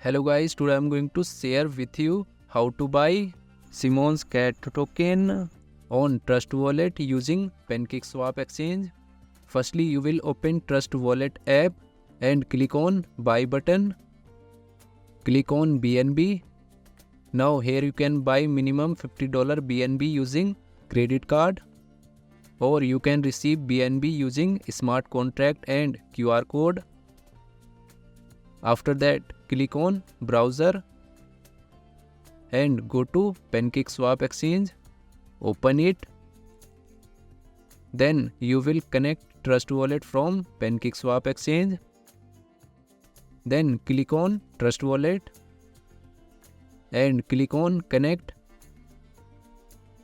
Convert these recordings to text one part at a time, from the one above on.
Hello guys, today I am going to share with you how to buy Simon's Cat token on Trust Wallet using PancakeSwap Exchange. Firstly, you will open Trust Wallet app and click on buy button. Click on BNB. Now here you can buy minimum $50 BNB using credit card, or you can receive BNB using smart contract and QR code. After that, click on browser and go to PancakeSwap Exchange. Open it. Then you will connect Trust Wallet from PancakeSwap Exchange. Then click on Trust Wallet and click on Connect.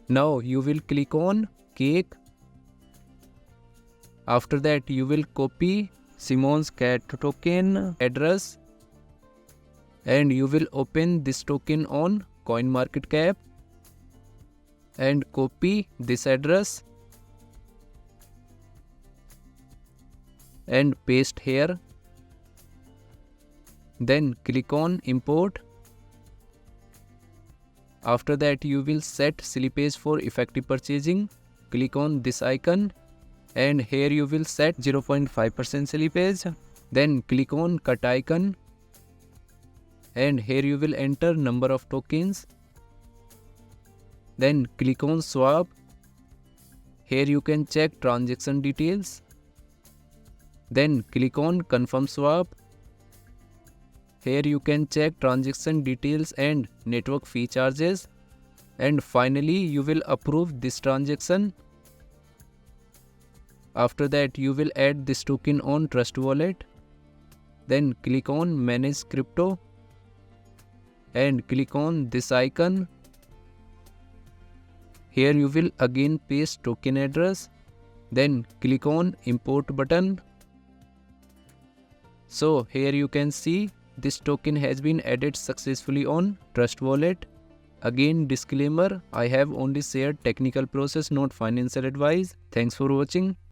Now you will click on Cake. After that, you will copy Simon's Cat token address and you will open this token on CoinMarketCap and copy this address and paste here. Then click on import. After that, you will set slippage for effective purchasing. Click on this icon and here you will set 0.5% slippage. Then click on cut icon and here you will enter number of tokens. Then click on swap. Here you can check transaction details. Then click on confirm swap. Here you can check transaction details and network fee charges. And finally you will approve this transaction. After that, you will add this token on Trust Wallet. Then click on Manage Crypto and click on this icon. Here you will again paste token address. Then click on Import button. So here you can see this token has been added successfully on Trust Wallet. Again, disclaimer, I have only shared technical process, not financial advice. Thanks for watching.